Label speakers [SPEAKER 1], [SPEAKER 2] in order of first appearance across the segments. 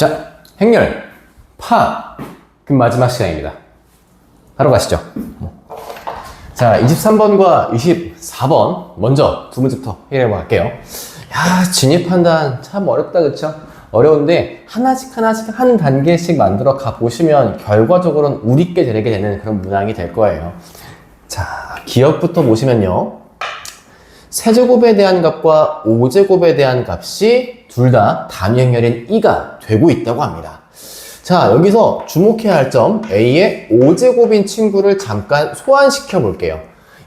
[SPEAKER 1] 자, 행렬, 파. 그럼 마지막 시간입니다. 바로 가시죠. 자, 23번과 24번 먼저 두 문제부터 해결해 볼게요. 야, 진입 판단 참 어렵다, 그쵸? 어려운데 하나씩 한 단계씩 만들어 가보시면 결과적으로는 우리께 되게 되는 그런 문항이 될 거예요. 자, 기억부터 보시면요. 세제곱에 대한 값과 5제곱에 대한 값이 둘 다 단위 행렬인 2가 되고 있다고 합니다. 자, 여기서 주목해야 할 점, A의 5제곱인 친구를 잠깐 소환시켜 볼게요.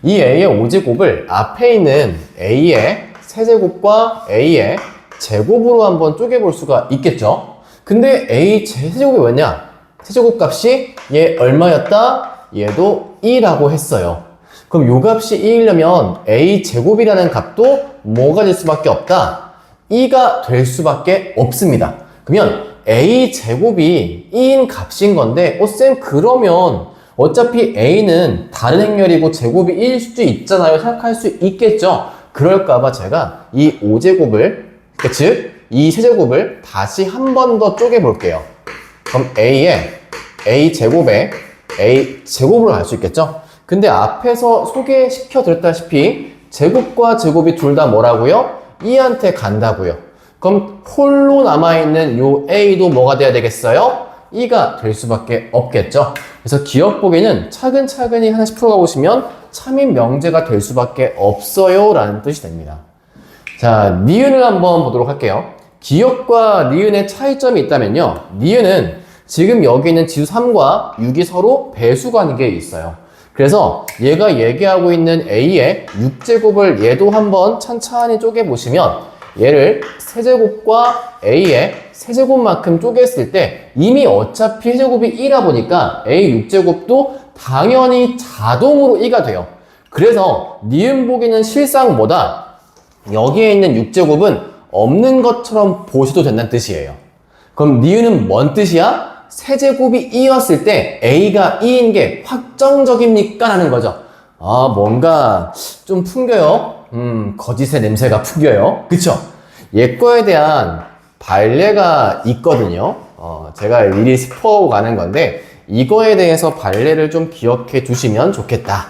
[SPEAKER 1] 이 A의 5제곱을 앞에 있는 A의 세제곱과 A의 제곱으로 한번 쪼개볼 수가 있겠죠? 근데 A 세제곱이 뭐냐? 세제곱 값이 얘 얼마였다? 얘도 2라고 했어요. 그럼 요 값이 2이려면 A 제곱이라는 값도 뭐가 될 수밖에 없다? 2가 될 수밖에 없습니다. 그러면 A 제곱이 2인 값인 건데, 쌤, 그러면 어차피 A는 다른 행렬이고 제곱이 1일 수도 있잖아요. 생각할 수 있겠죠? 그럴까봐 제가 이 5제곱을, 즉, 이 세제곱을 다시 한 번 더 쪼개볼게요. 그럼 A 제곱에 A 제곱으로 갈 수 있겠죠? 근데 앞에서 소개시켜 드렸다시피 제곱과 제곱이 둘 다 뭐라고요? 2한테 간다고요. 그럼 홀로 남아있는 요 A도 뭐가 돼야 되겠어요? 2가 될 수밖에 없겠죠. 그래서 기억 보기는 차근차근히 하나씩 풀어가 보시면 참인 명제가 될 수밖에 없어요 라는 뜻이 됩니다. 자, 니은을 한번 보도록 할게요. 기억과 니은의 차이점이 있다면요. 니은은 지금 여기 있는 지수 3과 6이 서로 배수 관계에 있어요. 그래서 얘가 얘기하고 있는 A의 6제곱을 얘도 한번 찬찬히 쪼개보시면 얘를 세제곱과 A의 세제곱만큼 쪼갰을 때 이미 어차피 세제곱이 2라 보니까 A 6제곱도 당연히 자동으로 2가 돼요. 그래서 니은 보기는 실상 뭐다? 여기에 있는 6제곱은 없는 것처럼 보셔도 된다는 뜻이에요. 그럼 니은은 뭔 뜻이야? 세제곱이 2였을 때 A가 2인 게 확정적입니까? 라는 거죠. 아, 뭔가 좀 풍겨요. 거짓의 냄새가 풍겨요. 그쵸? 얘 거에 대한 발레가 있거든요. 제가 미리 스포하고 가는 건데 이거에 대해서 발레를 좀 기억해 두시면 좋겠다.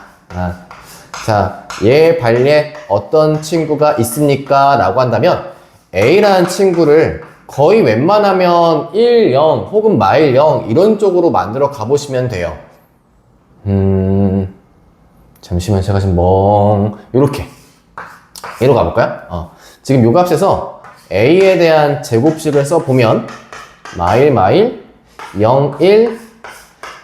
[SPEAKER 1] 자, 얘 발레 어떤 친구가 있습니까? 라고 한다면 A라는 친구를 거의 웬만하면 1, 0 혹은 마일 0 이런 쪽으로 만들어 가보시면 돼요. 잠시만 제가 지금 요렇게 얘로 가볼까요? 지금 요 값에서 A에 대한 제곱식을 써보면 마일 0, 1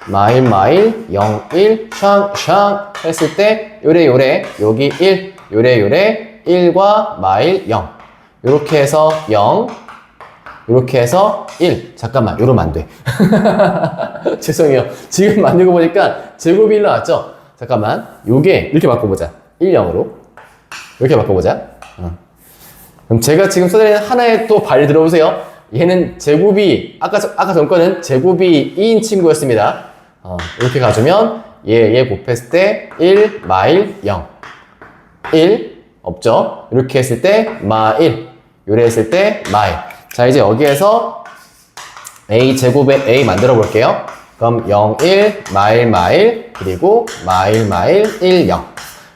[SPEAKER 1] 마일 0, 1 샹 했을 때 요래 여기 1 요래 1과 마일 0 요렇게 해서 0 요렇게 해서 1 잠깐만 요러면 안 돼. 죄송해요. 지금 만들고 보니까 제곱이 1 나왔죠? 잠깐만 요게 이렇게 바꿔보자. 1, 0으로 이렇게 바꿔보자. 그럼 제가 지금 써드리는 하나의 또 발리 들어보세요. 얘는 제곱이 아까 전 거는 제곱이 2인 친구였습니다. 이렇게 가주면 얘 곱했을 때 1 마일 0 1 없죠? 이렇게 했을 때 마일 요래 했을 때 마일. 자, 이제 여기에서 A 제곱에 A 만들어 볼게요. 그럼 0 1 마일 그리고 마일 1 0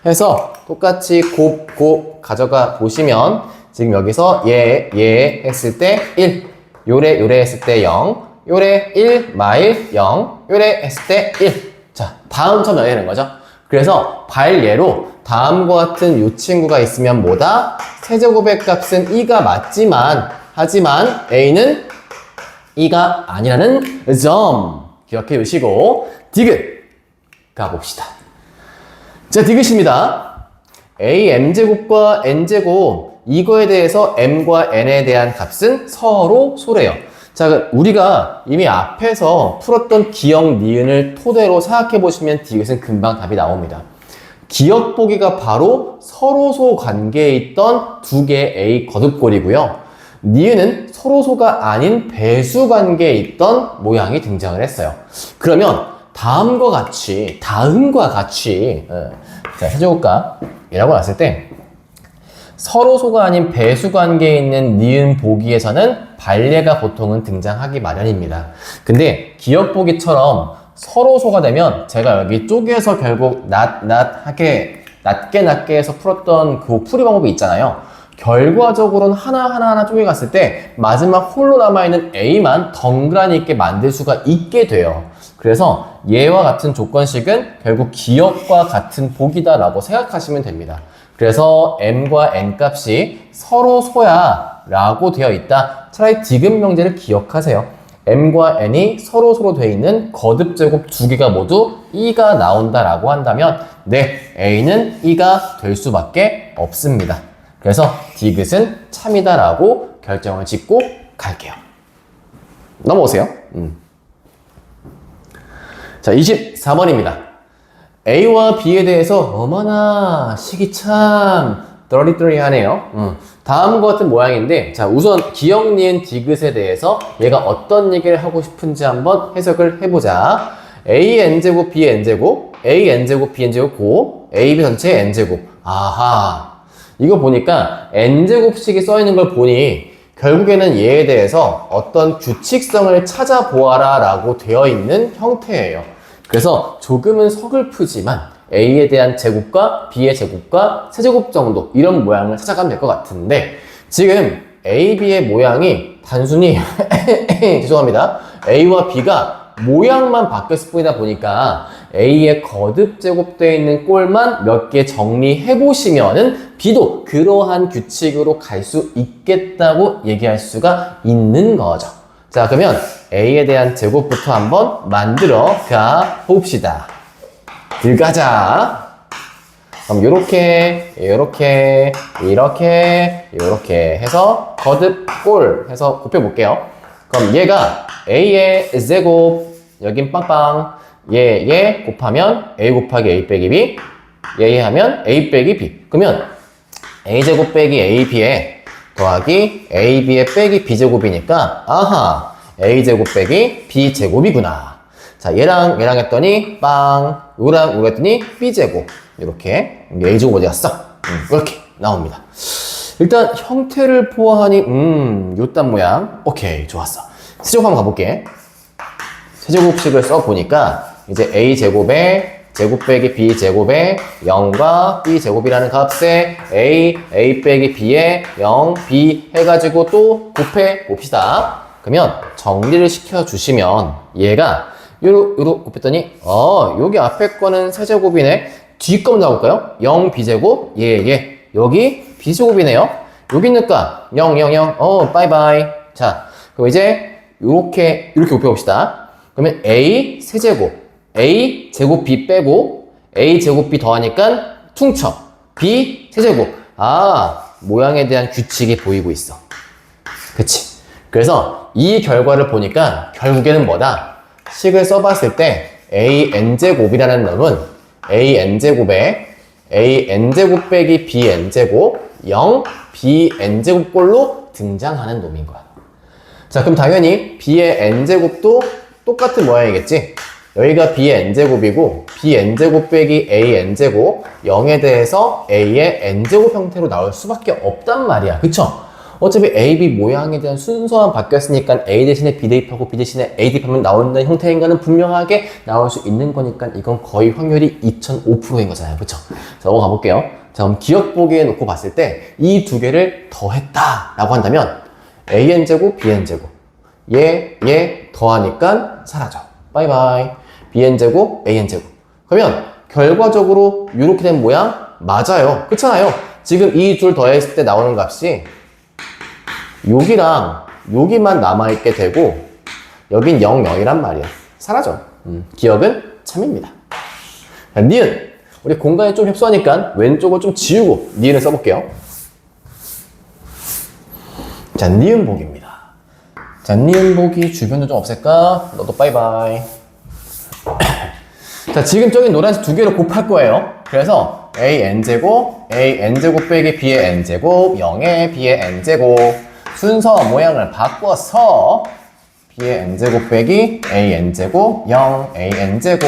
[SPEAKER 1] 해서 똑같이 곱 가져가 보시면 지금 여기서 얘 했을 때 1 요래 했을 때 0 요래 1 마일 0 요래 했을 때 1. 자, 다음처럼 연결되는 거죠. 그래서 발예로 다음과 같은 요 친구가 있으면 뭐다? 세제곱의 값은 2가 맞지만 하지만 A는 2가 아니라는 점 기억해 주시고 디귿 가봅시다. 자, 디귿입니다. A m제곱과 n제곱 이거에 대해서 m과 n에 대한 값은 서로 소래요. 자, 우리가 이미 앞에서 풀었던 기억 니은을 토대로 생각해 보시면 디귿은 금방 답이 나옵니다. 기억 보기가 바로 서로소 관계에 있던 두 개의 A 거듭골이고요. 니은은 서로소가 아닌 배수 관계에 있던 모양이 등장을 했어요. 그러면 다음과 같이 자, 세제곱값이라고 났을 때 서로소가 아닌 배수관계에 있는 니은 보기에서는 발예가 보통은 등장하기 마련입니다. 근데 기억 보기처럼 서로소가 되면 제가 여기 쪼개서 결국 낮게 해서 풀었던 그 풀이 방법이 있잖아요. 결과적으로는 하나 쪼개 갔을 때 마지막 홀로 남아있는 A만 덩그러니 있게 만들 수가 있게 돼요. 그래서 얘와 같은 조건식은 결국 기억과 같은 보기다 라고 생각하시면 됩니다. 그래서 M과 N 값이 서로 소야 라고 되어 있다. 차라리 디귿 명제를 기억하세요. M과 N이 서로 되어 있는 거듭제곱 두 개가 모두 E가 나온다 라고 한다면 네, A는 E가 될 수밖에 없습니다. 그래서 디귿은 참이다 라고 결정을 짓고 갈게요. 넘어오세요. 자, 24번입니다. A와 B에 대해서 어머나 식이 참 떠리떠리하네요. 다음과 같은 모양인데 자 우선 기억 니은 디귿에 대해서 얘가 어떤 얘기를 하고 싶은지 한번 해석을 해보자. AN제곱 BN제곱 AN제곱 BN제곱 고 AB 전체 N제곱. 아하, 이거 보니까 N제곱식이 써있는 걸 보니 결국에는 얘에 대해서 어떤 규칙성을 찾아보아라 라고 되어 있는 형태예요. 그래서 조금은 서글프지만 A에 대한 제곱과 B의 제곱과 세제곱 정도 이런 모양을 찾아가면 될 것 같은데 지금 A, B의 모양이 단순히 죄송합니다. A와 B가 모양만 바뀌었을 뿐이다 보니까 A의 거듭 제곱되어 있는 꼴만 몇 개 정리해 보시면은 B도 그러한 규칙으로 갈 수 있겠다고 얘기할 수가 있는 거죠. 자, 그러면 A에 대한 제곱부터 한번 만들어 가 봅시다. 들어가자. 그럼 요렇게 해서 거듭 꼴 해서 곱해볼게요. 그럼 얘가 A의 제곱, 여긴 빵빵, 얘 곱하면 A 곱하기 A 빼기 B, 얘 하면 A 빼기 B. 그러면 A제곱 빼기 AB에 더하기 AB의 빼기 B제곱이니까 아하, A제곱 빼기 B제곱이구나. 자, 얘랑 했더니 빵, 요랑 했더니 B제곱. 이렇게 A제곱 어디 갔어? 이렇게 나옵니다. 일단 형태를 보아하니 요딴 모양. 오케이, 좋았어. 세제곱 한번 가볼게. 세제곱식을 써보니까 이제 A제곱에 제곱 빼기 B제곱에 0과 B제곱이라는 값에 A 빼기 B에 0, B 해가지고 또 곱해 봅시다. 그러면 정리를 시켜주시면 얘가 요로 곱했더니 여기 앞에 거는 세제곱이네. 뒤 거 먼저 볼까요? 0 B제곱 여기 B제곱이네요. 여기 있으니까 0 바이바이. 자, 그럼 이제 이렇게 곱해봅시다. 그러면 A 세제곱 A 제곱 B 빼고 A 제곱 B 더하니까 퉁쳐 B 세제곱. 모양에 대한 규칙이 보이고 있어. 그치? 그래서 이 결과를 보니까 결국에는 뭐다? 식을 써봤을 때 AN제곱이라는 놈은 AN제곱에 AN제곱 빼기 BN제곱 0 BN제곱 꼴로 등장하는 놈인 거야. 자, 그럼 당연히 B의 N제곱도 똑같은 모양이겠지? 여기가 B의 N제곱이고 BN제곱 빼기 AN제곱 0에 대해서 A의 N제곱 형태로 나올 수밖에 없단 말이야. 그쵸? 어차피 A, B 모양에 대한 순서만 바뀌었으니까 A 대신에 B 대입하고 B 대신에 A 대입하면 나오는 형태인가는 분명하게 나올 수 있는 거니까 이건 거의 확률이 2005%인 거잖아요. 그쵸? 자, 넘어가 볼게요. 자, 그럼 기억 보기에 놓고 봤을 때 이 두 개를 더했다 라고 한다면 AN제곱, BN제곱 얘 더하니까 사라져. 바이바이. BN제곱, AN제곱. 그러면 결과적으로 이렇게 된 모양 맞아요. 그렇잖아요. 지금 이 둘 더했을 때 나오는 값이 여기랑 여기만 남아있게 되고 여긴 0, 0이란 말이야. 사라져. 기억은 참입니다. 자, 니은. 우리 공간이 좀 협소하니까 왼쪽을 좀 지우고 니은을 써볼게요. 자, 니은 보기입니다. 자, 니은 보기 주변도 좀 없앨까? 너도 바이바이. 자, 지금 저기 노란색 두 개로 곱할 거예요. 그래서 AN제곱 빼기 B의 N제곱 0에 B의 N제곱 순서 모양을 바꿔서 B의 N제곱 빼기 AN제곱 0 AN제곱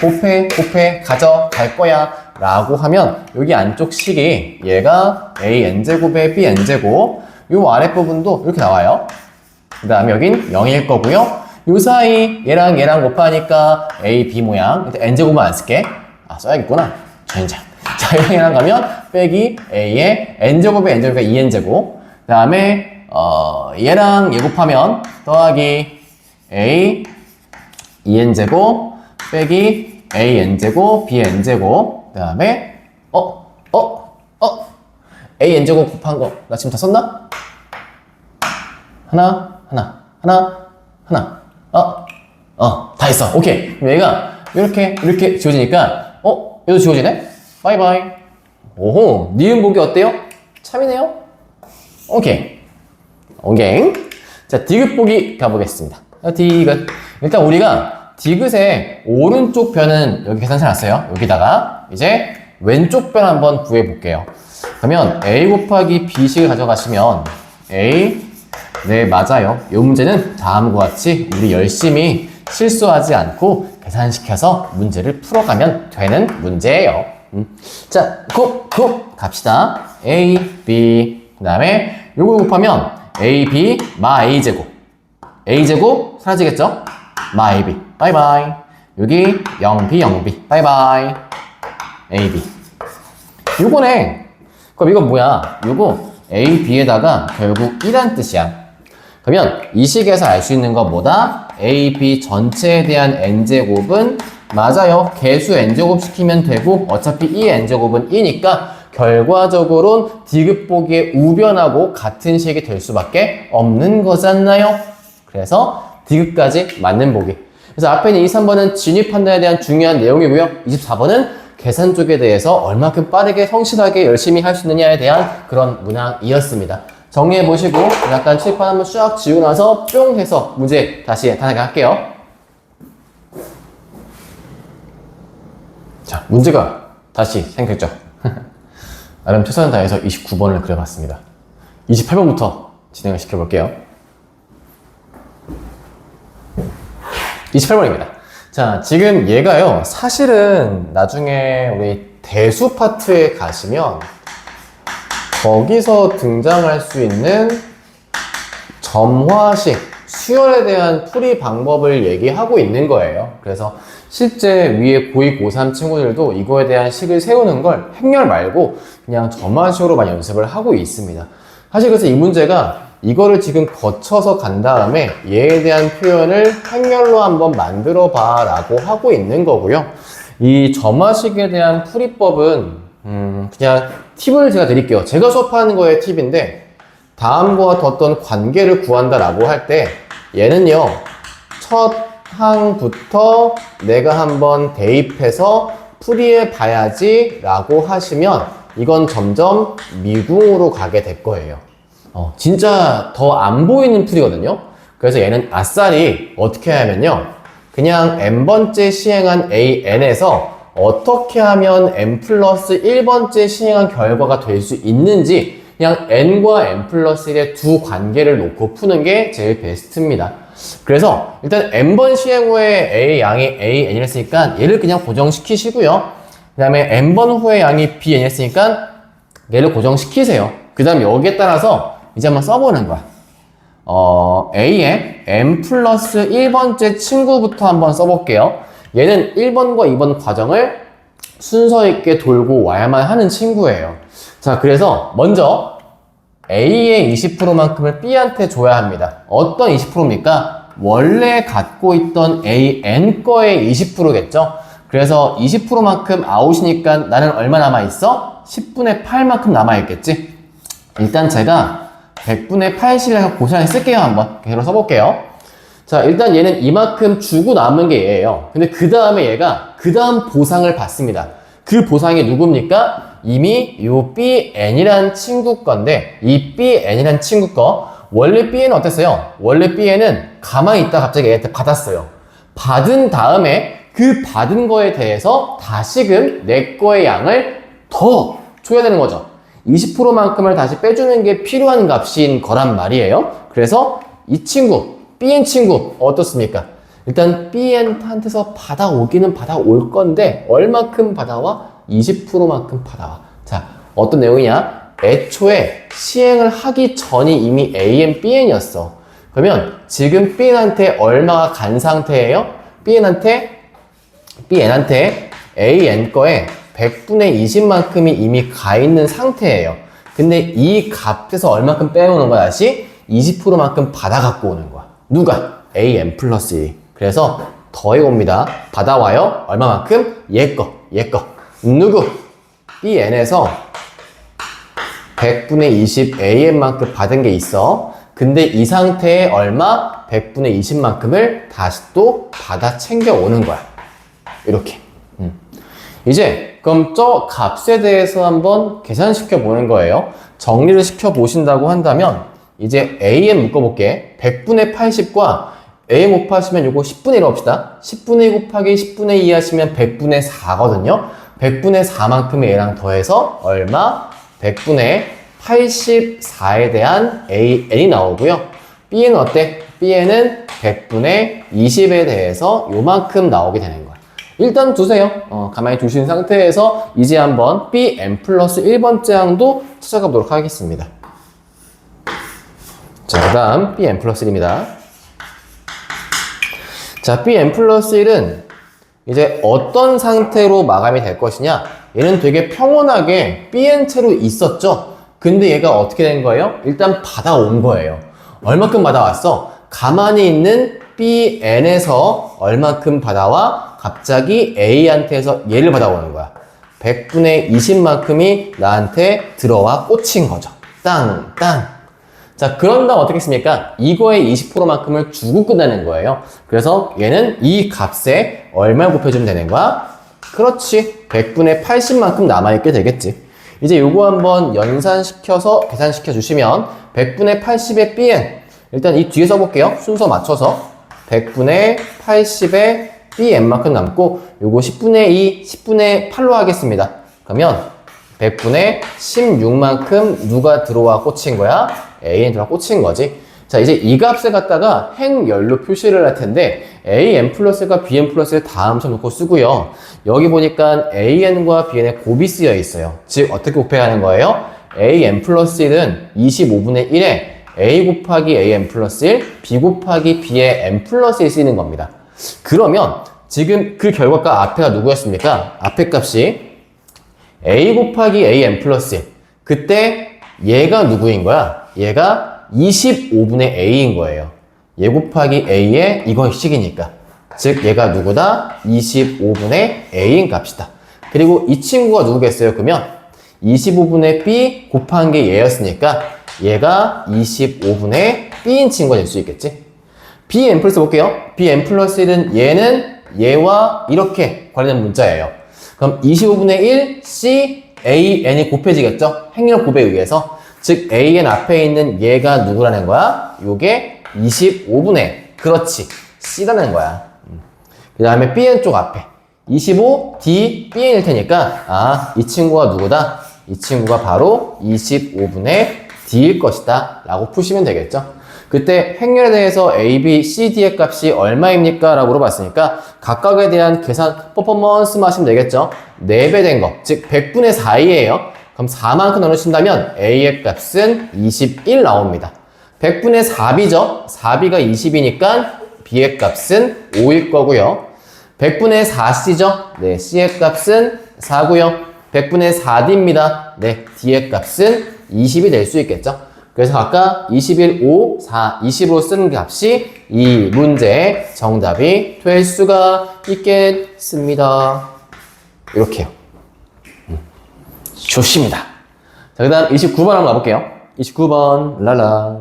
[SPEAKER 1] 곱해 가져갈 거야. 라고 하면 여기 안쪽 식이 얘가 AN제곱에 BN제곱 요 아랫부분도 이렇게 나와요. 그 다음에 여긴 0일 거고요. 요 사이 얘랑 얘랑 곱하니까 A, B 모양 N제곱은 안 쓸게. 아 써야겠구나. 전장. 자 얘랑 가면 빼기 A에 N제곱에 N제곱에 2N제곱 그 다음에 얘랑 얘 곱하면 더하기 A 2N제곱 빼기 AN제곱 BN제곱 그 다음에 AN제곱 곱한 거 나 지금 다 썼나? 하나 다 했어. 오케이. 그럼 얘가 이렇게 지워지니까 얘도 지워지네? 바이바이. 오호, 니은 보기 어때요? 참이네요? 오케이. 자, 디귿 보기 가보겠습니다. 디귿. 일단 우리가 디귿의 오른쪽 변은 여기 계산해 놨어요. 여기다가 이제 왼쪽 변 한번 구해 볼게요. 그러면 A 곱하기 B식을 가져가시면 A 네 맞아요. 이 문제는 다음과 같이 우리 열심히 실수하지 않고 계산시켜서 문제를 풀어가면 되는 문제예요. 자, 곱 갑시다. A, B 그 다음에 요거 곱하면 A, B 마 A제곱 A제곱 사라지겠죠? 마 AB 바이바이. 여기 0B 0B 바이바이. AB 요거네. 그럼 이건 뭐야? 요거 A, B에다가 결국 1란 뜻이야. 그러면 이 식에서 알 수 있는 건 뭐다? A, B 전체에 대한 n제곱은 맞아요. 개수 n제곱 시키면 되고 어차피 이 n제곱은 2니까 결과적으로는 디귿 보기의 우변하고 같은 식이 될 수밖에 없는 거잖아요. 그래서 디귿까지 맞는 보기. 그래서 앞에 있는 2, 3번은 진위 판단에 대한 중요한 내용이고요. 24번은 계산 쪽에 대해서 얼마큼 빠르게 성실하게 열심히 할 수 있느냐에 대한 그런 문항이었습니다. 정리해보시고 약간 칠판 한번 쫙 지우고 나서 뿅 해서 문제 다시 단하게 할게요. 자, 문제가 다시 생겼죠. 나름 최선을 다해서 29번을 그려봤습니다. 28번부터 진행을 시켜볼게요. 28번입니다. 자, 지금 얘가요, 사실은 나중에 우리 대수 파트에 가시면 거기서 등장할 수 있는 점화식, 수열에 대한 풀이 방법을 얘기하고 있는 거예요. 그래서 실제 위에 고2, 고3 친구들도 이거에 대한 식을 세우는 걸 행렬 말고 그냥 점화식으로 많이 연습을 하고 있습니다. 사실 그래서 이 문제가 이거를 지금 거쳐서 간 다음에 얘에 대한 표현을 행렬로 한번 만들어 봐 라고 하고 있는 거고요. 이 점화식에 대한 풀이법은 그냥 팁을 제가 드릴게요. 제가 수업하는 거의 팁인데 다음과 같은 어떤 관계를 구한다라고 할 때 얘는요, 첫 항부터 내가 한번 대입해서 풀이해 봐야지 라고 하시면 이건 점점 미궁으로 가게 될 거예요. 진짜 더 안 보이는 풀이거든요. 그래서 얘는 아싸리 어떻게 하냐면요, 그냥 n번째 시행한 AN에서 어떻게 하면 n 플러스 1번째 시행한 결과가 될 수 있는지 그냥 n과 n 플러스 1의 두 관계를 놓고 푸는 게 제일 베스트입니다. 그래서 일단 n번 시행 후에 a 양이 a n이랬으니까 얘를 그냥 고정시키시고요. 그 다음에 n번 후에 양이 b n이랬으니까 얘를 고정시키세요. 그 다음 여기에 따라서 이제 한번 써보는 거야. a의 n 플러스 1번째 친구부터 한번 써볼게요. 얘는 1번과 2번 과정을 순서 있게 돌고 와야만 하는 친구예요. 자, 그래서 먼저 A의 20%만큼을 B한테 줘야 합니다. 어떤 20%입니까? 원래 갖고 있던 AN 거의 20%겠죠? 그래서 20%만큼 아웃이니까 나는 얼마 남아있어? 10분의 8만큼 남아있겠지? 일단 제가 100분의 8씩을 고스란히 쓸게요. 한번 그대로 써볼게요. 자, 일단 얘는 이만큼 주고 남은 게 얘예요. 근데 그 다음에 얘가 그 다음 보상을 받습니다. 그 보상이 누굽니까? 이미 요 BN이란 친구 건데 이 BN이란 친구 거 원래 BN은 어땠어요? 원래 BN은 가만히 있다 갑자기 얘한테 받았어요. 받은 다음에 그 받은 거에 대해서 다시금 내 거의 양을 더 줘야 되는 거죠. 20%만큼을 다시 빼주는 게 필요한 값인 거란 말이에요. 그래서 이 친구 BN 친구 어떻습니까? 일단 BN한테서 받아오기는 받아올 건데 얼마큼 받아와? 20%만큼 받아와. 자, 어떤 내용이냐? 애초에 시행을 하기 전이 이미 AN, BN이었어. 그러면 지금 BN한테 얼마가 간 상태예요? BN한테 AN 거에 100분의 20만큼이 이미 가 있는 상태예요. 근데 이 값에서 얼마큼 빼오는 거야? 다시 20%만큼 받아 갖고 오는 거야. 누가? AN 플러스 1. 그래서 더해 옵니다. 받아와요. 얼마만큼? 얘 거. 누구? BN에서 100분의 20 AN만큼 받은 게 있어. 근데 이 상태에 얼마? 100분의 20만큼을 다시 또 받아 챙겨 오는 거야. 이렇게. 이제 그럼 저 값에 대해서 한번 계산시켜 보는 거예요. 정리를 시켜 보신다고 한다면 이제 AN 묶어볼게. 100분의 80과 A 곱하시면 요거 10분의 1 합시다. 10분의 1 곱하기 10분의 2 하시면 100분의 4거든요. 100분의 4만큼의 A랑 더해서 얼마? 100분의 84에 대한 AN이 나오고요. B는 어때? B는 100분의 20에 대해서 요만큼 나오게 되는 거야. 일단 두세요. 가만히 두신 상태에서 이제 한번 Bn 플러스 1번째 항도 찾아가 보도록 하겠습니다. 자, 그 다음 Bn 플러스 1입니다. 자, Bn 플러스 1은 이제 어떤 상태로 마감이 될 것이냐? 얘는 되게 평온하게 Bn채로 있었죠? 근데 얘가 어떻게 된 거예요? 일단 받아온 거예요. 얼마큼 받아왔어? 가만히 있는 Bn에서 얼마큼 받아와? 갑자기 A한테서 얘를 받아오는 거야. 100분의 20만큼이 나한테 들어와 꽂힌 거죠. 땅. 자, 그런 다음 어떻게 했습니까? 이거의 20%만큼을 주고 끝나는 거예요. 그래서 얘는 이 값에 얼마 곱해주면 되는 거야? 그렇지. 100분의 80만큼 남아있게 되겠지. 이제 요거 한번 연산시켜서 계산시켜 주시면 100분의 80의 Bn, 일단 이 뒤에 써볼게요. 순서 맞춰서 100분의 80의 Bn만큼 남고 요거 10분의 2, 10분의 8로 하겠습니다. 그러면 100분의 16만큼 누가 들어와 꽂힌 거야? AN 들어와 꽂힌 거지. 자, 이제 이 값을 갖다가 행열로 표시를 할 텐데 AN 플러스가 BN 플러스를 다음 점 놓고 쓰고요. 여기 보니까 AN과 BN의 곱이 쓰여 있어요. 즉 어떻게 곱해야 하는 거예요? AN 플러스 1은 25분의 1에 A 곱하기 AN 플러스 1, B 곱하기 B의 N 플러스 1 쓰이는 겁니다. 그러면 지금 그 결과가 앞에가 누구였습니까? 앞에 값이 A 곱하기 AN 플러스 1. 그때 얘가 누구인 거야? 얘가 25분의 A인 거예요. 얘 곱하기 A의 이건 식이니까. 즉 얘가 누구다? 25분의 A인 값이다. 그리고 이 친구가 누구겠어요? 그러면 25분의 B 곱한 게 얘였으니까 얘가 25분의 B인 친구가 될 수 있겠지. Bn 플러스 볼게요. Bn 플러스 1은 얘는 얘와 이렇게 관련된 문자예요. 그럼 25분의 1 C AN이 곱해지겠죠? 행렬 곱에 의해서. 즉 AN 앞에 있는 얘가 누구라는 거야? 요게 25분의 그렇지 C라는 거야. 그 다음에 BN 쪽 앞에 25 D BN일 테니까 이 친구가 누구다? 이 친구가 바로 25분의 D일 것이다 라고 푸시면 되겠죠. 그때 행렬에 대해서 A, B, C, D의 값이 얼마입니까? 라고 물어봤으니까 각각에 대한 계산 퍼포먼스만 하시면 되겠죠. 4배 된 거, 즉 100분의 4이에요. 그럼 4만큼 나누신다면 A의 값은 21 나옵니다. 100분의 4B죠. 4B가 20이니까 B의 값은 5일 거고요. 100분의 4C죠. 네, C의 값은 4고요. 100분의 4D입니다. 네, D의 값은 20이 될 수 있겠죠. 그래서 아까 21, 5, 4, 20으로 쓰는 값이 이 문제의 정답이 될 수가 있겠습니다. 이렇게요. 좋습니다. 자, 그 다음 29번 한번 가볼게요. 29번, 랄라.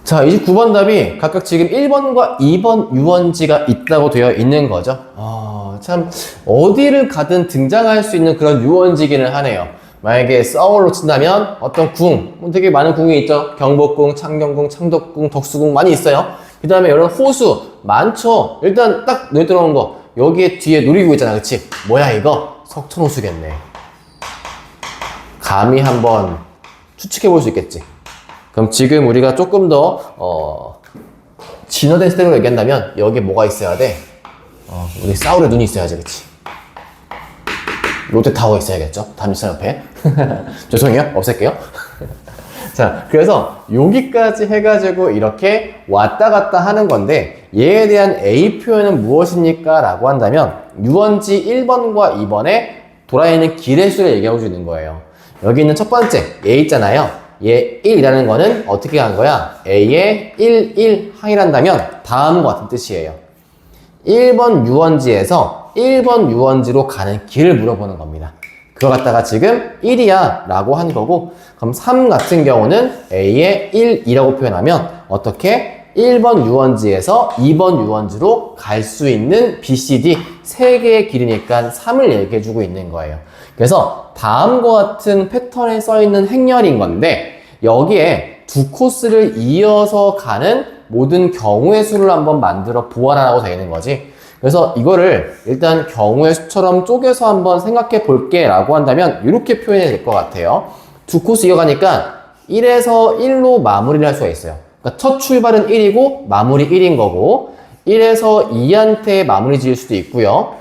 [SPEAKER 1] 자, 29번 답이 각각 지금 1번과 2번 유원지가 있다고 되어 있는 거죠. 참, 어디를 가든 등장할 수 있는 그런 유원지기는 하네요. 만약에 서울로 친다면 어떤 궁, 되게 많은 궁이 있죠. 경복궁, 창경궁, 창덕궁, 덕수궁 많이 있어요. 그 다음에 이런 호수 많죠. 일단 딱 눈에 들어오는 거 여기에 뒤에 놀이기구 있잖아, 그치? 뭐야 이거? 석촌호수겠네. 감히 한번 추측해 볼 수 있겠지. 그럼 지금 우리가 조금 더 진화된 스타일로 얘기한다면 여기에 뭐가 있어야 돼? 우리 싸울의 눈이 있어야지, 그치? 롯데타워 있어야겠죠? 담임선 옆에. 죄송해요. 없앨게요. 자, 그래서 여기까지 해가지고 이렇게 왔다 갔다 하는 건데 얘에 대한 A 표현은 무엇입니까? 라고 한다면 유원지 1번과 2번에 돌아있는 길의 수를 얘기하고 있는 거예요. 여기 있는 첫 번째 얘 있잖아요. 얘 1이라는 거는 어떻게 한 거야? A의 1, 1 항이란다면 다음과 같은 뜻이에요. 1번 유원지에서 1번 유원지로 가는 길을 물어보는 겁니다. 그거 갖다가 지금 1이야 라고 한 거고, 그럼 3 같은 경우는 A의 1, 2라고 표현하면 어떻게? 1번 유원지에서 2번 유원지로 갈 수 있는 BCD 3개의 길이니까 3을 얘기해주고 있는 거예요. 그래서 다음과 같은 패턴에 써있는 행렬인 건데 여기에 두 코스를 이어서 가는 모든 경우의 수를 한번 만들어 보아라라고 되어 있는 거지. 그래서 이거를 일단 경우의 수처럼 쪼개서 한번 생각해 볼게 라고 한다면 이렇게 표현이 될 것 같아요. 두 코스 이어가니까 1에서 1로 마무리를 할 수가 있어요. 그러니까 첫 출발은 1이고 마무리 1인 거고, 1에서 2한테 마무리 지을 수도 있고요,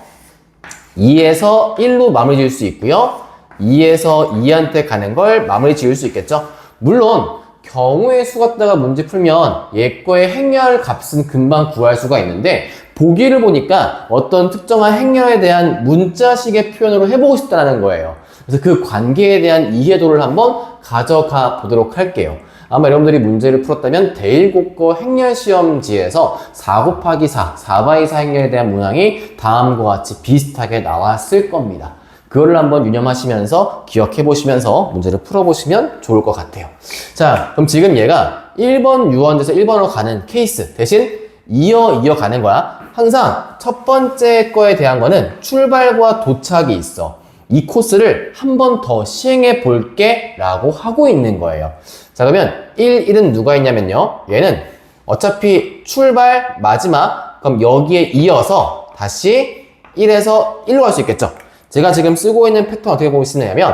[SPEAKER 1] 2에서 1로 마무리 지을 수 있고요, 2에서 2한테 가는 걸 마무리 지을 수 있겠죠. 물론 경우의 수 갖다가 문제 풀면 얘 거의 행렬 값은 금방 구할 수가 있는데 보기를 보니까 어떤 특정한 행렬에 대한 문자식의 표현으로 해보고 싶다는 거예요. 그래서 그 관계에 대한 이해도를 한번 가져가 보도록 할게요. 아마 여러분들이 문제를 풀었다면 대1국어 행렬시험지에서 4 곱하기 4, 4바이 4 행렬에 대한 문항이 다음과 같이 비슷하게 나왔을 겁니다. 그거를 한번 유념하시면서 기억해 보시면서 문제를 풀어보시면 좋을 것 같아요. 자, 그럼 지금 얘가 1번 유원지에서 1번으로 가는 케이스 대신 이어가는 거야. 항상 첫 번째 거에 대한 거는 출발과 도착이 있어. 이 코스를 한 번 더 시행해 볼게 라고 하고 있는 거예요. 자, 그러면 1은 누가 있냐면요, 얘는 어차피 출발 마지막, 그럼 여기에 이어서 다시 1에서 1로 갈 수 있겠죠. 제가 지금 쓰고 있는 패턴 어떻게 보고 있느냐면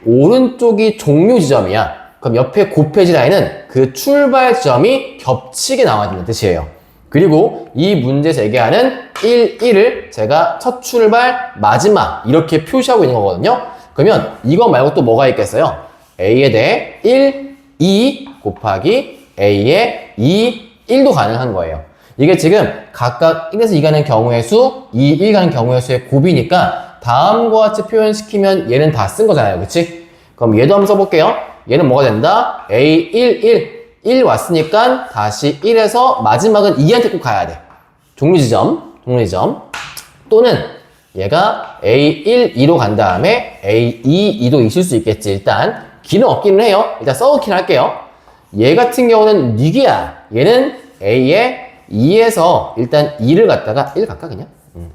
[SPEAKER 1] 오른쪽이 종료 지점이야. 그럼 옆에 곱해진 라인은 그 출발 지점이 겹치게 나와야 된다는 뜻이에요. 그리고 이 문제에서 얘기하는 1, 1을 제가 첫 출발, 마지막 이렇게 표시하고 있는 거거든요. 그러면 이거 말고 또 뭐가 있겠어요? A에 대해 1, 2 곱하기 A에 2, 1도 가능한 거예요. 이게 지금 각각 1에서 2 가는 경우의 수, 2, 1 가는 경우의 수의 곱이니까 다음과 같이 표현시키면 얘는 다 쓴 거잖아요. 그치? 그럼 얘도 한번 써볼게요. 얘는 뭐가 된다? A, 1 왔으니까 다시 1에서 마지막은 2한테 꼭 가야 돼. 종료 지점. 또는 얘가 A1, 2로 간 다음에 A2, 2도 있을 수 있겠지. 일단 길은 없기는 해요. 일단 써놓긴 할게요. 얘 같은 경우는 니기야. 얘는 A에 2에서 일단 2를 갖다가 1 갈까 그냥?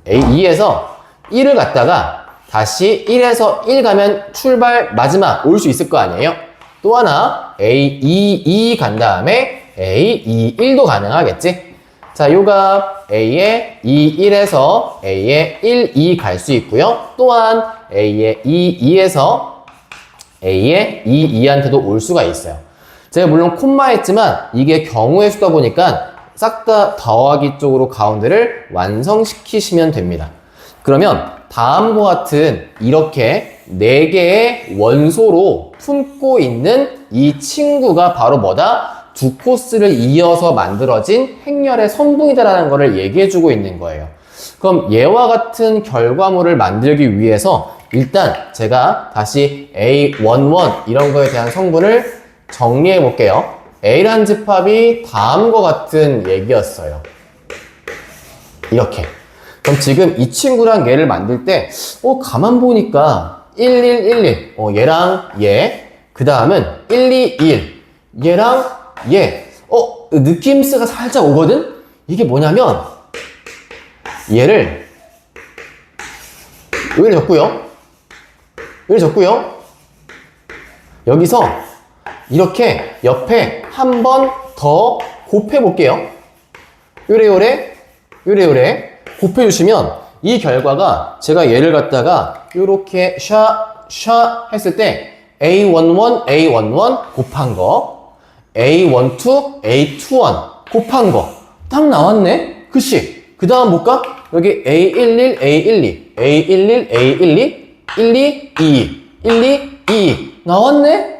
[SPEAKER 1] A2에서 1을 갖다가 다시 1에서 1 가면 출발 마지막 올 수 있을 거 아니에요? 또 하나 A2, 2 간 다음에 A2, 1도 가능하겠지? 자, 요 값 A에 2, 1에서 A에 1, 2 갈 수 있고요. 또한 A에 2, 2에서 A에 2, 2한테도 올 수가 있어요. 제가 물론 콤마 했지만 이게 경우의 수다 보니까 싹 다 더하기 쪽으로 가운데를 완성시키시면 됩니다. 그러면 다음과 같은 이렇게 4개의 원소로 품고 있는 이 친구가 바로 뭐다? 두 코스를 이어서 만들어진 행렬의 선분이다라는 것을 얘기해주고 있는 거예요. 그럼 얘와 같은 결과물을 만들기 위해서 일단 제가 다시 A11 이런 거에 대한 성분을 정리해 볼게요. A라는 집합이 다음과 같은 얘기였어요. 이렇게. 그럼 지금 이 친구랑 얘를 만들 때 가만 보니까 1, 1, 1, 1 얘랑 얘, 그 다음은 1, 2, 1 얘랑 얘 느낌스가 살짝 오거든? 이게 뭐냐면 얘를 여기를 적고요 여기서 이렇게 옆에 한 번 더 곱해 볼게요. 요래 곱해주시면 이 결과가 제가 얘를 갖다가 요렇게 샤 했을 때 A11 곱한 거, A12 곱한 거 딱 나왔네? 그치? 그 다음 볼까? 여기 A11 A12 1, 2, 2, 1, 2, 2 나왔네?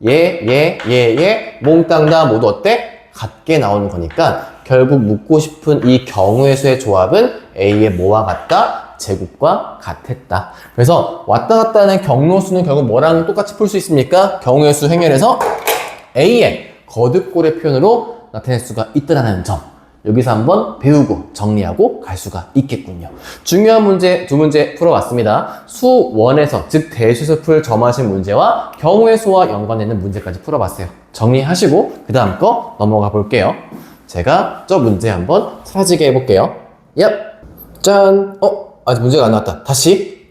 [SPEAKER 1] 얘 몽땅 다 모두 어때? 같게 나오는 거니까 결국 묻고 싶은 이 경우의 수의 조합은 A의 뭐와 같다? 제곱과 같았다. 그래서 왔다 갔다 하는 경로수는 결국 뭐랑 똑같이 풀 수 있습니까? 경우의 수 행렬에서 A의 거듭골의 표현으로 나타낼 수가 있다는 점. 여기서 한번 배우고 정리하고 갈 수가 있겠군요. 중요한 문제 두 문제 풀어봤습니다. 수1에서 즉 대수에서 풀 점하신 문제와 경우의 수와 연관되는 문제까지 풀어봤어요. 정리하시고 그 다음 거 넘어가 볼게요. 제가 저 문제 한번 사라지게 해볼게요. 얍! 짠! 아직 문제가 안 나왔다. 다시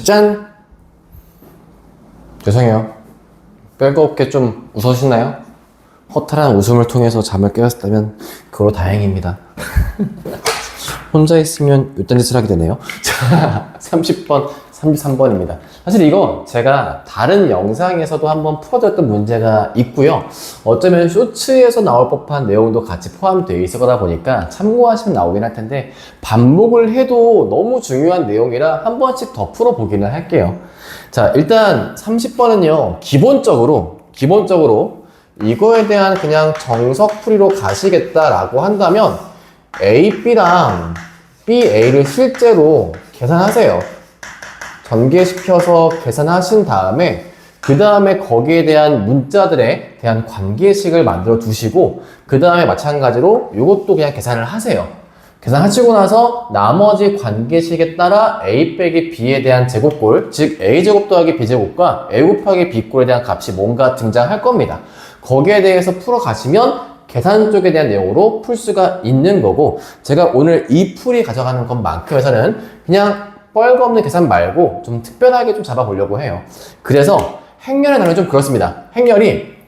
[SPEAKER 1] 짠! 죄송해요. 별거 없게 좀 웃으시나요? 허탈한 웃음을 통해서 잠을 깨웠다면 그걸로 다행입니다. 혼자 있으면 이딴 짓을 하게 되네요. 자, 30번, 33번입니다. 사실 이거 제가 다른 영상에서도 한번 풀어드렸던 문제가 있고요. 어쩌면 쇼츠에서 나올 법한 내용도 같이 포함되어 있을 거다 보니까 참고하시면 나오긴 할 텐데 반복을 해도 너무 중요한 내용이라 한 번씩 더 풀어보기는 할게요. 자, 일단 30번은요. 기본적으로 이거에 대한 그냥 정석풀이로 가시겠다라고 한다면 A, B랑 B, A를 실제로 계산하세요. 전개시켜서 계산하신 다음에 그 다음에 거기에 대한 문자들에 대한 관계식을 만들어 두시고 그 다음에 마찬가지로 이것도 그냥 계산을 하세요. 계산하시고 나서 나머지 관계식에 따라 A 빼기 B에 대한 제곱골, 즉 A제곱 더하기 B제곱과 A 곱하기 B골에 대한 값이 뭔가 등장할 겁니다. 거기에 대해서 풀어가시면 계산 쪽에 대한 내용으로 풀 수가 있는 거고, 제가 오늘 이 풀이 가져가는 것만큼에서는 그냥 뻘거없는 계산 말고 좀 특별하게 좀 잡아보려고 해요. 그래서 행렬의 단어는 좀 그렇습니다. 행렬이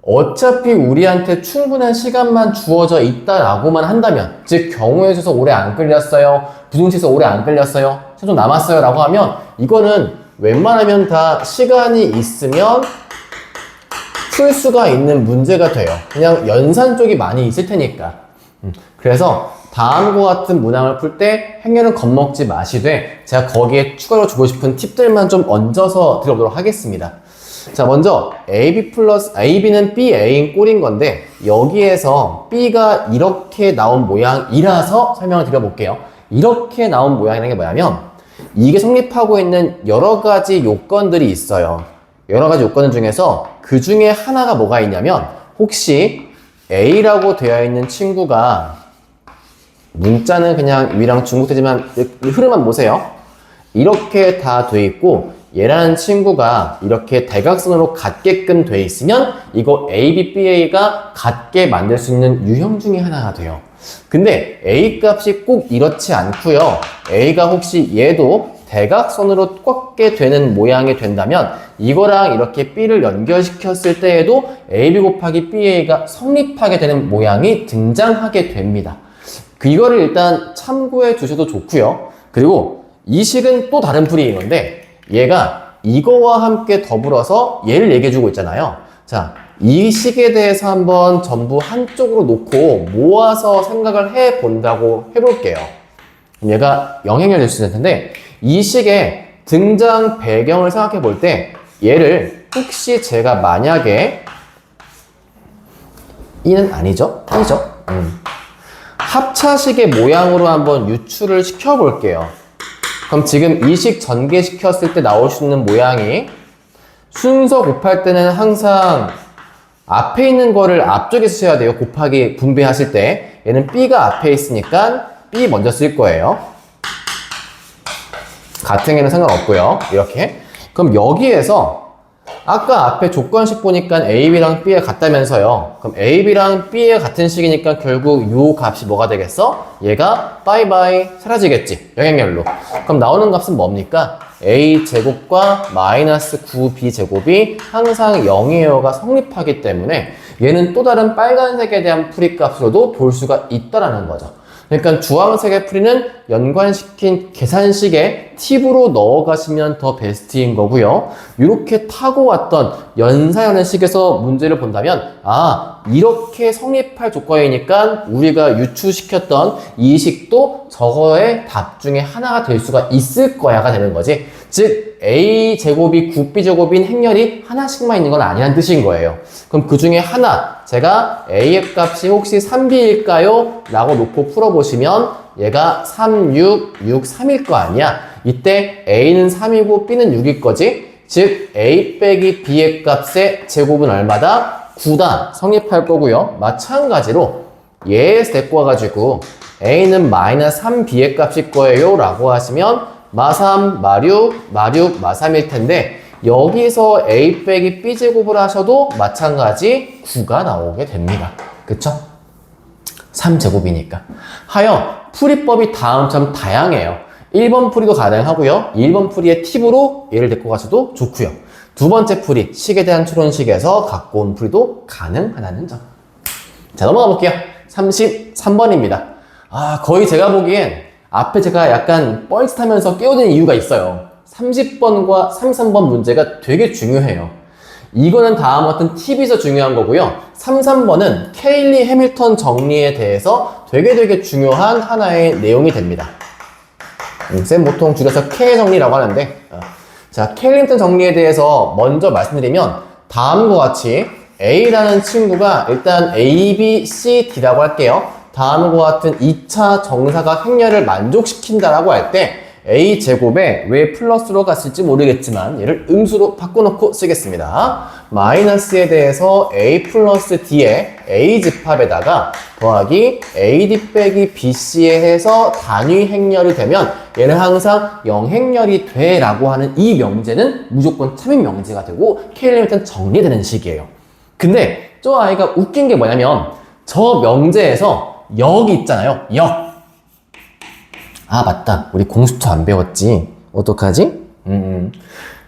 [SPEAKER 1] 어차피 우리한테 충분한 시간만 주어져 있다라고만 한다면, 즉 경우의 수에서 오래 안 끌렸어요, 부등식에서 오래 안 끌렸어요, 좀 남았어요 라고 하면 이거는 웬만하면 다 시간이 있으면 풀 수가 있는 문제가 돼요. 그냥 연산 쪽이 많이 있을 테니까. 그래서 다음과 같은 문항을 풀 때 행렬은 겁먹지 마시되 제가 거기에 추가로 주고 싶은 팁들만 좀 얹어서 드려보도록 하겠습니다. 자, 먼저 AB 플러스 AB는 BA인 꼴인 건데 여기에서 B가 이렇게 나온 모양이라서 설명을 드려볼게요. 이렇게 나온 모양이라는 게 뭐냐면 이게 성립하고 있는 여러 가지 요건들이 있어요. 여러 가지 요건들 중에서 그 중에 하나가 뭐가 있냐면, 혹시 A라고 되어 있는 친구가, 문자는 그냥 위랑 중복되지만 흐름만 보세요. 이렇게 다 돼 있고 얘라는 친구가 이렇게 대각선으로 같게끔 돼 있으면 이거 AB, BA가 같게 만들 수 있는 유형 중에 하나가 돼요. 근데 A 값이 꼭 이렇지 않고요. A가 혹시 얘도 대각선으로 똑같게 되는 모양이 된다면 이거랑 이렇게 B를 연결시켰을 때에도 AB 곱하기 BA가 성립하게 되는 모양이 등장하게 됩니다. 이거를 일단 참고해 주셔도 좋고요. 그리고 이 식은 또 다른 풀이인 건데 얘가 이거와 함께 더불어서 얘를 얘기해 주고 있잖아요. 자, 이 식에 대해서 한번 전부 한쪽으로 놓고 모아서 생각을 해 본다고 해볼게요. 얘가 영행렬 될 수 있을 텐데 이 식의 등장 배경을 생각해 볼 때 얘를 혹시 제가 만약에 이는 아니죠? 이죠? 합차식의 모양으로 한번 유출을 시켜 볼게요. 그럼 지금 이 식 전개시켰을 때 나올 수 있는 모양이 순서 곱할 때는 항상 앞에 있는 거를 앞쪽에 쓰셔야 돼요. 곱하기 분배하실 때 얘는 B가 앞에 있으니까 B 먼저 쓸 거예요. 같은 개는 상관없고요. 이렇게. 그럼 여기에서 아까 앞에 조건식 보니까 AB랑 B가 같다면서요. 그럼 AB랑 B가 같은 식이니까 결국 요 값이 뭐가 되겠어? 얘가 바이바이 사라지겠지. 영행렬로. 그럼 나오는 값은 뭡니까? A제곱과 마이너스 9B제곱이 항상 0이에요가 성립하기 때문에 얘는 또 다른 빨간색에 대한 풀이값으로도 볼 수가 있다라는 거죠. 그러니까 주황색의 풀이는 연관시킨 계산식의 팁으로 넣어가시면 더 베스트인 거고요. 이렇게 타고 왔던 연사연의식에서 문제를 본다면 이렇게 성립할 조건이니까 우리가 유추시켰던 이 식도 저거의 답 중에 하나가 될 수가 있을 거야가 되는 거지. 즉 a제곱이 9b제곱인 행렬이 하나씩만 있는 건 아니란 뜻인 거예요. 그럼 그 중에 하나, 제가 a의 값이 혹시 3b일까요? 라고 놓고 풀어보시면 얘가 3, 6, 6, 3일 거 아니야. 이때 a는 3이고 b는 6일 거지. 즉 a 빼기 b의 값의 제곱은 얼마다? 9다 성립할 거고요. 마찬가지로 얘에서 데리고 와가지고 a는 마이너스 3b의 값일 거예요 라고 하시면 마3, 마6, 마6, 마3일 텐데 여기서 a 빼기 b제곱을 하셔도 마찬가지 9가 나오게 됩니다. 그쵸? 3제곱이니까. 하여 풀이법이 다음처럼 다양해요. 1번 풀이도 가능하고요. 1번 풀이의 팁으로 얘를 데리고 가셔도 좋고요. 두 번째 풀이, 식에 대한 추론식에서 갖고 온 풀이도 가능하다는 점. 자, 넘어가 볼게요. 33번입니다. 거의 제가 보기엔 앞에 제가 약간 뻘짓하면서 깨어든 이유가 있어요. 30번과 33번 문제가 되게 중요해요. 이거는 다음 같은 팁에서 중요한 거고요. 33번은 케일리 해밀턴 정리에 대해서 되게 중요한 하나의 내용이 됩니다. 쌤 보통 줄여서 K 정리라고 하는데, 자, 케일리 해밀턴 정리에 대해서 먼저 말씀드리면 다음과 같이 A라는 친구가 일단 A, B, C, D라고 할게요. 다음과 같은 2차 정사각 행렬을 만족시킨다라고 할 때 a제곱에 왜 플러스로 갔을지 모르겠지만 얘를 음수로 바꿔놓고 쓰겠습니다. 마이너스에 대해서 a 플러스 d의 a 집합에다가 더하기 ad 빼기 bc에 해서 단위 행렬이 되면 얘는 항상 영행렬이 돼 라고 하는 이 명제는 무조건 참인 명제가 되고 케일리 해밀턴 정리되는 식이에요. 근데 저 아이가 웃긴 게 뭐냐면 저 명제에서 역이 있잖아요. 역. 맞다. 우리 공수처 안 배웠지. 어떡하지?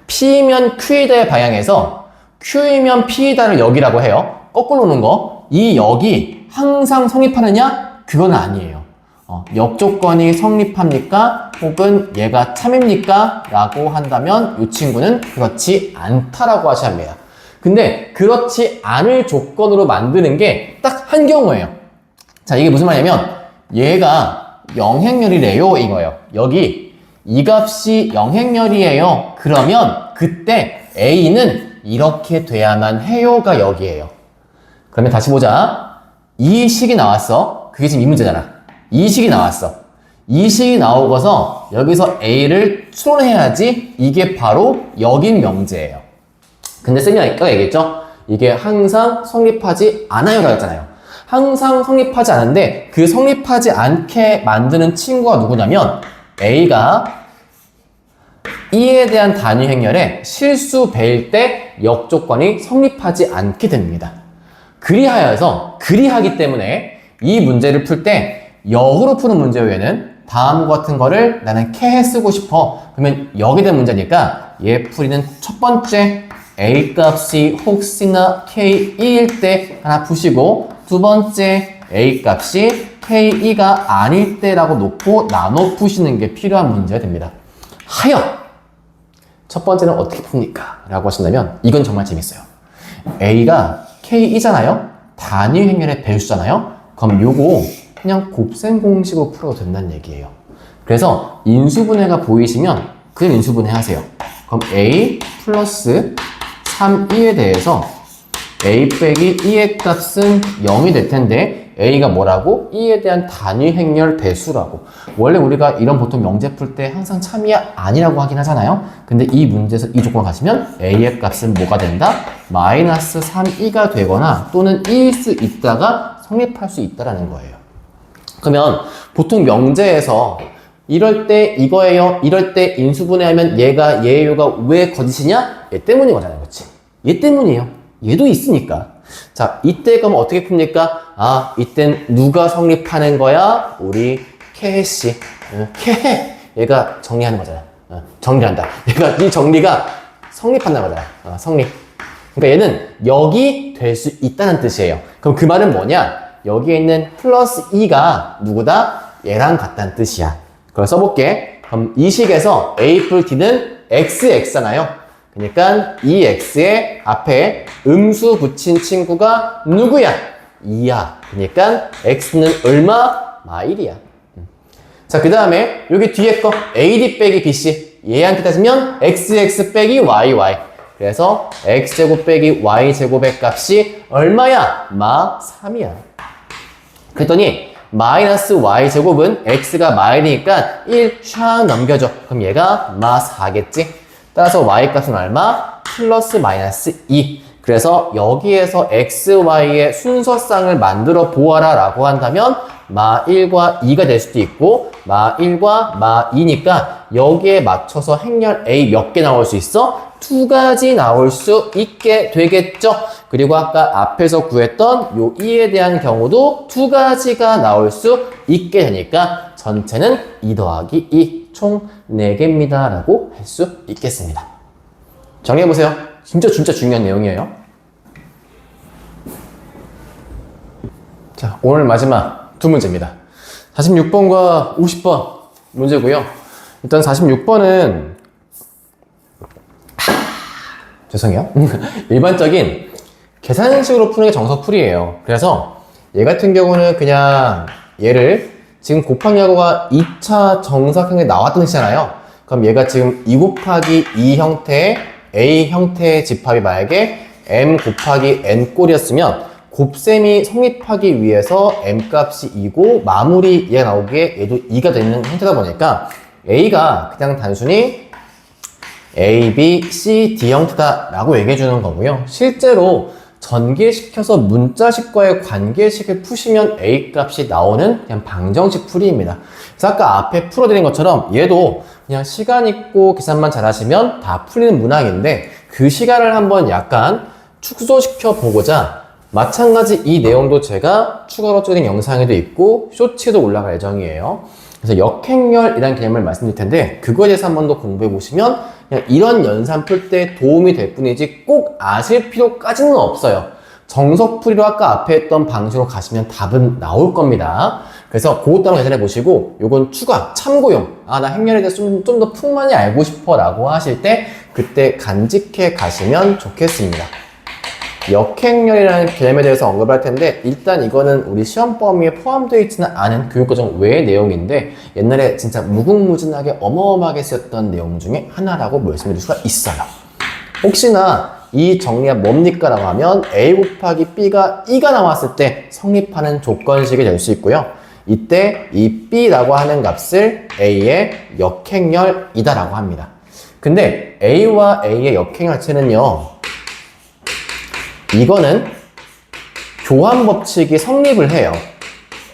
[SPEAKER 1] P면 Q이다의 방향에서 Q이면 P이다를 역이라고 해요. 거꾸로 놓는 거. 이 역이 항상 성립하느냐? 그건 아니에요. 역조건이 성립합니까? 혹은 얘가 참입니까? 라고 한다면 이 친구는 그렇지 않다라고 하셔야 합니다. 근데 그렇지 않을 조건으로 만드는 게 딱 한 경우예요. 자, 이게 무슨 말이냐면 얘가 영행렬이래요 이거예요. 여기 이 값이 영행렬이에요. 그러면 그때 A는 이렇게 돼야만 해요가 여기에요. 그러면 다시 보자. 이 식이 나왔어. 그게 지금 이 문제잖아. 이 식이 나왔어. 이 식이 나오고서 여기서 A를 추론해야지 이게 바로 역인 명제예요. 근데 쌤이 아까 얘기했죠? 이게 항상 성립하지 않아요 라고 했잖아요. 항상 성립하지 않은데 그 성립하지 않게 만드는 친구가 누구냐면 A가 E에 대한 단위 행렬에 실수 배일 때 역조건이 성립하지 않게 됩니다. 그리하기 때문에 이 문제를 풀 때 역으로 푸는 문제 외에는 다음과 같은 거를 나는 K에 쓰고 싶어. 그러면 역에 대한 문제니까 얘 풀이는 첫 번째 A 값이 혹시나 K2일 때 하나 푸시고 두 번째 A 값이 K2가 아닐 때라고 놓고 나눠 푸시는 게 필요한 문제가 됩니다. 하여 첫 번째는 어떻게 풉니까? 라고 하신다면 이건 정말 재밌어요. A가 K2잖아요? 단위 행렬의 배수잖아요? 그럼 요거 그냥 곱셈 공식으로 풀어도 된다는 얘기예요. 그래서 인수분해가 보이시면 그냥 인수분해 하세요. 그럼 A 플러스 3, 2에 대해서 A 빼기 2의 값은 0이 될 텐데 A가 뭐라고? 2에 대한 단위 행렬 배수라고. 원래 우리가 이런 보통 명제 풀 때 항상 참이야 아니라고 하긴 하잖아요. 근데 이 문제에서 이 조건 가시면 A의 값은 뭐가 된다? 마이너스 3, 2가 되거나 또는 2일 수 있다가 성립할 수 있다라는 거예요. 그러면 보통 명제에서 이럴 때 이거예요. 이럴 때 인수분해하면 얘가 얘요가 왜 거짓이냐? 얘 때문인 거잖아요. 그렇지? 얘 때문이에요. 얘도 있으니까. 자, 이때 그럼 어떻게 풉니까? 이땐 누가 성립하는 거야? 우리 캐시. 캐. 얘가 정리하는 거잖아. 정리한다. 얘가 이 정리가 성립한다는 거잖아. 성립. 그러니까 얘는 역이 될 수 있다는 뜻이에요. 그럼 그 말은 뭐냐? 여기에 있는 플러스 2가 누구다? 얘랑 같다는 뜻이야. 그걸 써볼게. 그럼 이 식에서 a 플 t는 xx잖아요. 그러니까 이 x의 앞에 음수 붙인 친구가 누구야? 2야. 그러니까 x는 얼마? -1이야. 자, 그 다음에 여기 뒤에 거 AD 빼기 BC 얘한테 따지면 XX 빼기 YY. 그래서 X제곱 빼기 Y제곱의 값이 얼마야? -3이야. 그랬더니 마이너스 Y제곱은 X가 마이너니까 1 샥 넘겨줘. 그럼 얘가 -4겠지? 따라서 Y 값은 얼마? 플러스 마이너스 2. 그래서 여기에서 X, Y의 순서쌍을 만들어 보아라 라고 한다면 -1과 2가 될 수도 있고 -1과 -2니까 여기에 맞춰서 행렬 A 몇 개 나올 수 있어? 2가지 나올 수 있게 되겠죠. 그리고 아까 앞에서 구했던 요 2에 대한 경우도 2가지가 나올 수 있게 되니까 전체는 2 더하기 2 총 4개입니다 라고 할 수 있겠습니다. 정리해보세요. 진짜 중요한 내용이에요. 자, 오늘 마지막 두 문제입니다. 46번과 50번 문제고요. 일단 46번은 죄송해요. 일반적인 계산식으로 푸는 게 정석풀이에요. 그래서 얘 같은 경우는 그냥 얘를 지금 곱하기하고가 2차 정사각형에 나왔던 뜻이잖아요. 그럼 얘가 지금 2 곱하기 2 형태의 A 형태의 집합이 만약에 M 곱하기 N 꼴이었으면 곱셈이 성립하기 위해서 M 값이 2고 마무리 얘가 나오기에 얘도 2가 되는 형태다 보니까 A가 그냥 단순히 A, B, C, D 형태다 라고 얘기해 주는 거고요. 실제로 전개시켜서 문자식과의 관계식을 푸시면 A 값이 나오는 그냥 방정식 풀이입니다. 그래서 아까 앞에 풀어드린 것처럼 얘도 그냥 시간 있고 계산만 잘하시면 다 풀리는 문항인데 그 시간을 한번 약간 축소시켜 보고자 마찬가지 이 내용도 제가 추가로 찍은 영상에도 있고 쇼츠에도 올라갈 예정이에요. 그래서 역행렬이라는 개념을 말씀드릴 텐데 그거에 대해서 한 번 더 공부해 보시면 그냥 이런 연산 풀 때 도움이 될 뿐이지 꼭 아실 필요까지는 없어요. 정석풀이로 아까 앞에 했던 방식으로 가시면 답은 나올 겁니다. 그래서 그것 따로 계산해 보시고 요건 추가, 참고용. 아, 나 행렬에 대해서 좀 더 풍만히 알고 싶어 라고 하실 때 그때 간직해 가시면 좋겠습니다. 역행렬이라는 개념에 대해서 언급을 할 텐데 일단 이거는 우리 시험 범위에 포함되어 있지는 않은 교육과정 외의 내용인데 옛날에 진짜 무궁무진하게 어마어마하게 쓰였던 내용 중에 하나라고 말씀드릴 수가 있어요. 혹시나 이 정리가 뭡니까? 라고 하면 A 곱하기 B가 2가 나왔을 때 성립하는 조건식이 될 수 있고요. 이때 이 B라고 하는 값을 A의 역행렬이다 라고 합니다. 근데 A와 A의 역행렬체는요 이거는 교환 법칙이 성립을 해요.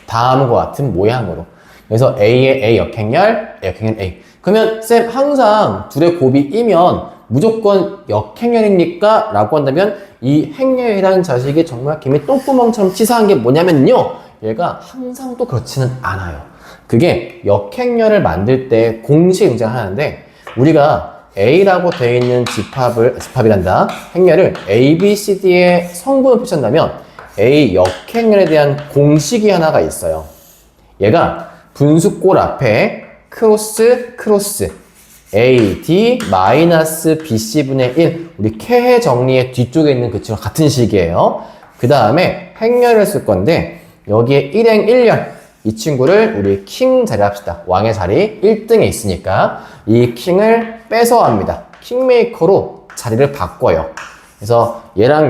[SPEAKER 1] 다음과 같은 모양으로. 그래서 A의 A 역행렬, 역행렬 A. 그러면 쌤 항상 둘의 곱이 이면 무조건 역행렬입니까? 라고 한다면 이 행렬이라는 자식이 정말 김이 똥구멍처럼 치사한 게 뭐냐면요. 얘가 항상 또 그렇지는 않아요. 그게 역행렬을 만들 때 공식이 등장하는데 우리가 A라고 되어 있는 집합이란다. 행렬을 A, B, C, D의 성분을 표시한다면 A 역행렬에 대한 공식이 하나가 있어요. 얘가 분수꼴 앞에 크로스 A, D 마이너스 BC분의 1 우리 캐해 정리의 뒤쪽에 있는 그 친구랑 같은 식이에요. 그 다음에 행렬을 쓸 건데 여기에 1행 1열 이 친구를 우리 킹 자리 합시다. 왕의 자리 1등에 있으니까 이 킹을 빼서 합니다. 킹메이커로 자리를 바꿔요. 그래서 얘랑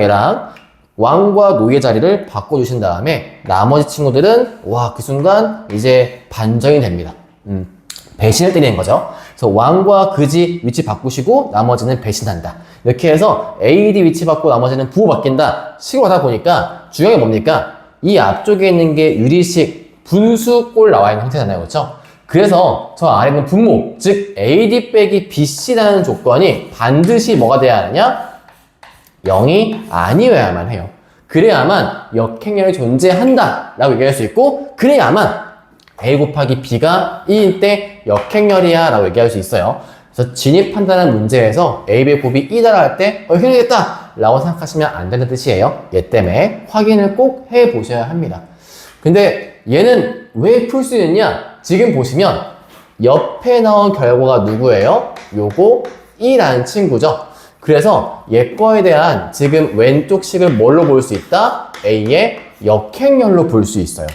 [SPEAKER 1] 왕과 노의 자리를 바꿔주신 다음에 나머지 친구들은 와, 그 순간 이제 반전이 됩니다. 배신을 때리는 거죠. 그래서 왕과 그지 위치 바꾸시고 나머지는 배신한다. 이렇게 해서 AD 위치 바꾸고 나머지는 부호 바뀐다. 식으로 하다 보니까 중요한 게 뭡니까? 이 앞쪽에 있는 게 유리식 분수꼴 나와 있는 형태잖아요. 그렇죠? 그래서 저 아래 있는 분모, 즉 AD 빼기 BC라는 조건이 반드시 뭐가 돼야 하느냐? 0이 아니어야만 해요. 그래야만 역행렬이 존재한다 라고 얘기할 수 있고 그래야만 A 곱하기 B가 2일 때 역행렬이야 라고 얘기할 수 있어요. 그래서 진입한다는 문제에서 A, B 곱이 2다라 할 때 역행렬이겠다 라고 생각하시면 안 되는 뜻이에요. 얘 때문에 확인을 꼭 해보셔야 합니다. 근데 얘는 왜 풀 수 있느냐? 지금 보시면 옆에 나온 결과가 누구예요? 요거 E라는 친구죠. 그래서 얘 거에 대한 지금 왼쪽 식을 뭘로 볼 수 있다? A의 역행렬로 볼 수 있어요.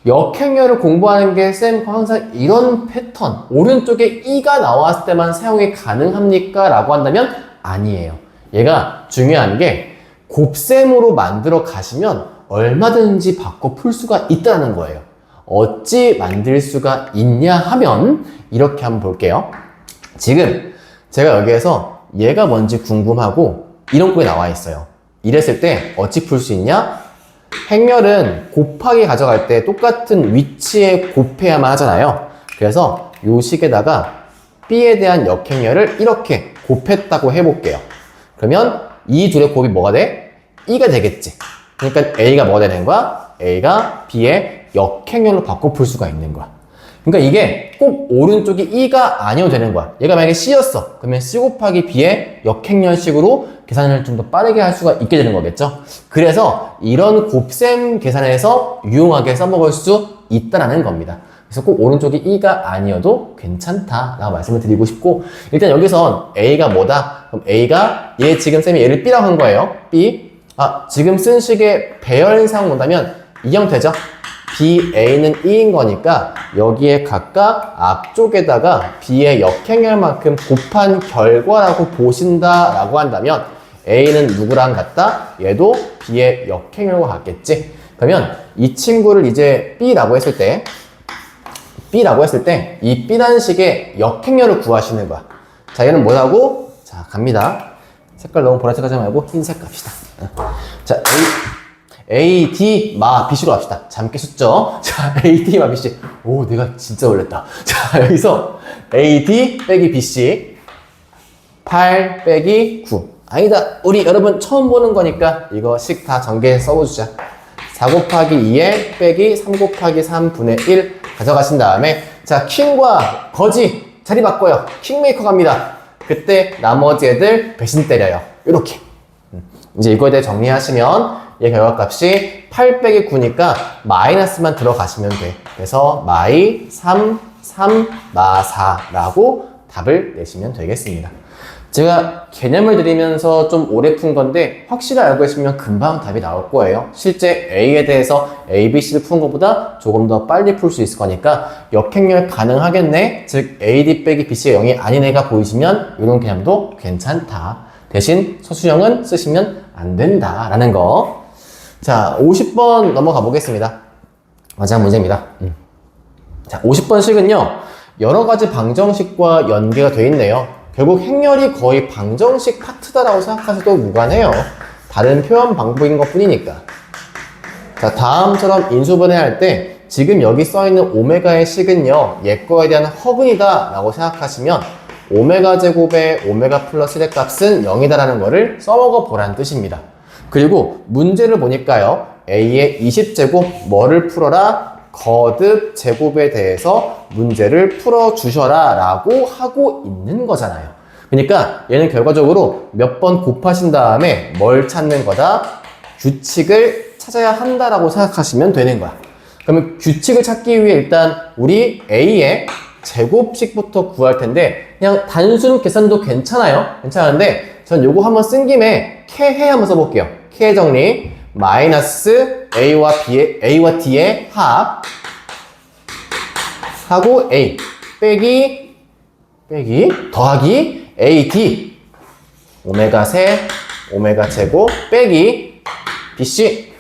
[SPEAKER 1] 역행렬을 공부하는 게 쌤 항상 이런 패턴, 오른쪽에 E가 나왔을 때만 사용이 가능합니까? 라고 한다면 아니에요. 얘가 중요한 게 곱셈으로 만들어 가시면 얼마든지 바꿔 풀 수가 있다는 거예요. 어찌 만들 수가 있냐 하면 이렇게 한번 볼게요. 지금 제가 여기에서 얘가 뭔지 궁금하고 이런 꼴이 나와 있어요. 이랬을 때 어찌 풀 수 있냐? 행렬은 곱하기 가져갈 때 똑같은 위치에 곱해야만 하잖아요. 그래서 요 식에다가 B에 대한 역행렬을 이렇게 곱했다고 해볼게요. 그러면 이 둘의 곱이 뭐가 돼? E가 되겠지. 그러니까 A가 뭐가 되는 거야? A가 B의 역행렬로 바꿔 풀 수가 있는 거야. 그러니까 이게 꼭 오른쪽이 E가 아니어도 되는 거야. 얘가 만약에 C였어. 그러면 C 곱하기 B의 역행렬식으로 계산을 좀 더 빠르게 할 수가 있게 되는 거겠죠. 그래서 이런 곱셈 계산에서 유용하게 써먹을 수 있다는 겁니다. 그래서 꼭 오른쪽이 E가 아니어도 괜찮다라고 말씀을 드리고 싶고, 일단 여기선 A가 뭐다? 그럼 A가 얘 지금 쌤이 얘를 B라고 한 거예요. B. 지금 쓴 식의 배열상 본다면 이 형태죠. B, A는 E인 거니까 여기에 각각 앞쪽에다가 B의 역행렬만큼 곱한 결과라고 보신다라고 한다면 A는 누구랑 같다? 얘도 B의 역행렬과 같겠지? 그러면 이 친구를 이제 B라고 했을 때 이 B라는 식의 역행렬을 구하시는 거야. 자, 얘는 뭐라고? 자, 갑니다. 색깔 너무 보라색 하지 말고 흰색 갑시다. 자, A, D, 마, BC로 갑시다. 잠깨 숫죠? 자, A, D, 마, BC. 오, 내가 진짜 놀랬다. 자, 여기서 A, D 빼기 BC 8 빼기 9. 아니다. 우리 여러분 처음 보는 거니까 이거 식 다 전개 써보자. 4 곱하기 2에 빼기 3 곱하기 3분의 1 가져가신 다음에 자, 킹과 거지 자리 바꿔요. 킹메이커 갑니다. 그때 나머지 애들 배신 때려요. 이렇게. 이제 이거에 대해 정리하시면 얘 결과값이 8 빼기 9니까 마이너스만 들어가시면 돼. 그래서 마이 3, 3, 마 4라고 답을 내시면 되겠습니다. 제가 개념을 드리면서 좀 오래 푼 건데 확실히 알고 계시면 금방 답이 나올 거예요. 실제 A에 대해서 A, B, C를 푸는 것보다 조금 더 빨리 풀 수 있을 거니까 역행렬 가능하겠네? 즉 AD 빼기 BC가 0이 아닌 애가 보이시면 이런 개념도 괜찮다. 대신 소수형은 쓰시면 안 된다라는 거. 자, 50번 넘어가 보겠습니다. 마지막 문제입니다. 자, 50번 식은요, 여러 가지 방정식과 연계가 되어 있네요. 결국 행렬이 거의 방정식 파트다라고 생각하셔도 무관해요. 다른 표현 방법인 것 뿐이니까. 자, 다음처럼 인수분해할 때 지금 여기 써있는 오메가의 식은요, 얘 거에 대한 허근이다 라고 생각하시면 오메가 제곱에 오메가 플러스 1의 값은 0이다라는 거를 써먹어 보라는 뜻입니다. 그리고 문제를 보니까요, A의 20제곱 뭐를 풀어라? 거듭 제곱에 대해서 문제를 풀어주셔라 라고 하고 있는 거잖아요. 그러니까 얘는 결과적으로 몇 번 곱하신 다음에 뭘 찾는 거다? 규칙을 찾아야 한다라고 생각하시면 되는 거야. 그러면 규칙을 찾기 위해 일단 우리 A의 제곱식부터 구할 텐데 그냥 단순 계산도 괜찮아요. 괜찮은데 전 요거 한번 쓴 김에 캐해 한번 써볼게요. 캐 정리 마이너스 A와 D의 합 하고 A 빼기 더하기 AD 오메가 세 오메가 제곱 빼기 BC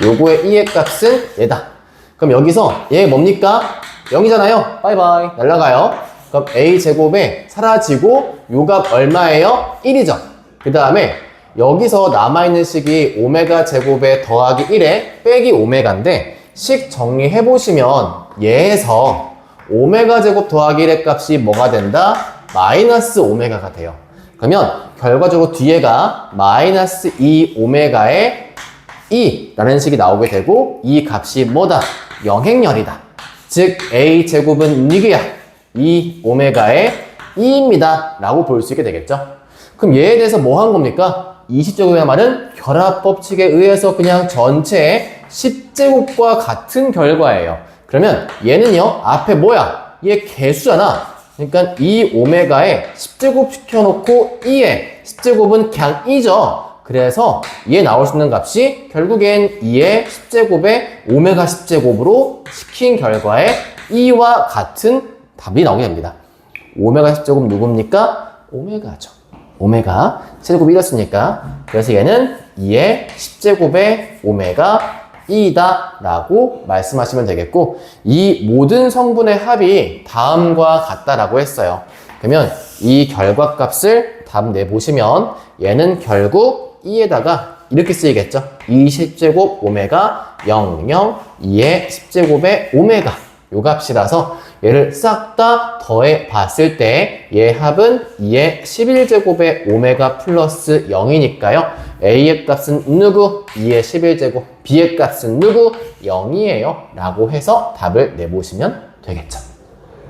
[SPEAKER 1] 요거의 E의 값은 얘다. 그럼 여기서 얘 뭡니까? 0이잖아요. 바이바이 날라가요. 그럼 A 제곱에 사라지고 요 값 얼마예요? 1이죠. 그 다음에 여기서 남아있는 식이 오메가 제곱에 더하기 1에 빼기 오메가인데 식 정리해보시면 얘에서 오메가 제곱 더하기 1의 값이 뭐가 된다? 마이너스 오메가가 돼요. 그러면 결과적으로 뒤에가 마이너스 2 오메가의 2라는 식이 나오게 되고 이 값이 뭐다? 영행렬이다. 즉 A 제곱은 니그야 2 오메가의 2입니다 라고 볼 수 있게 되겠죠. 그럼 얘에 대해서 뭐 한 겁니까? 20제곱의 말은 결합법칙에 의해서 그냥 전체의 10제곱과 같은 결과예요. 그러면 얘는요 앞에 뭐야? 얘 개수잖아. 그러니까 이 오메가에 10제곱 시켜놓고 2의 10제곱은 그냥 2죠. 그래서 얘 나올 수 있는 값이 결국엔 2의 10제곱에 오메가 10제곱으로 시킨 결과에 2와 같은 답이 나오게 됩니다. 오메가 10제곱 누굽니까? 오메가죠. 오메가 세제곱 1이었으니까. 그래서 얘는 2의 10제곱에 오메가 2다 라고 말씀하시면 되겠고, 이 모든 성분의 합이 다음과 같다라고 했어요. 그러면 이 결과값을 답 내보시면 얘는 결국 2에다가 이렇게 쓰이겠죠. 2 10제곱 오메가 0, 0, 2의 10제곱의 오메가 요 값이라서 얘를 싹 다 더해 봤을 때 얘 합은 2의 11제곱의 오메가 플러스 0이니까요. A의 값은 누구? 2의 11제곱. B의 값은 누구? 0이에요. 라고 해서 답을 내보시면 되겠죠.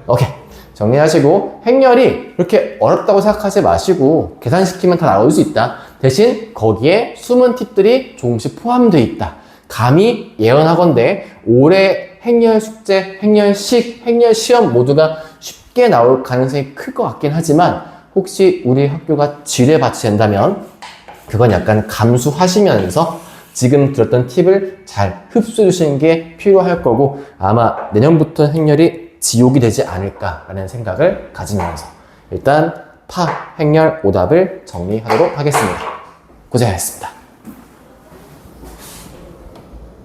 [SPEAKER 1] 오케이. 정리하시고 행렬이 그렇게 어렵다고 생각하지 마시고 계산시키면 다 나올 수 있다. 대신 거기에 숨은 팁들이 조금씩 포함되어 있다. 감히 예언하건대 올해 행렬 숙제, 행렬식, 행렬 시험 모두가 쉽게 나올 가능성이 클 것 같긴 하지만 혹시 우리 학교가 지뢰밭이 된다면 그건 약간 감수하시면서 지금 들었던 팁을 잘 흡수해 주시는 게 필요할 거고 아마 내년부터 행렬이 지옥이 되지 않을까라는 생각을 가지면서 일단 파 행렬 오답을 정리하도록 하겠습니다. 고생하셨습니다.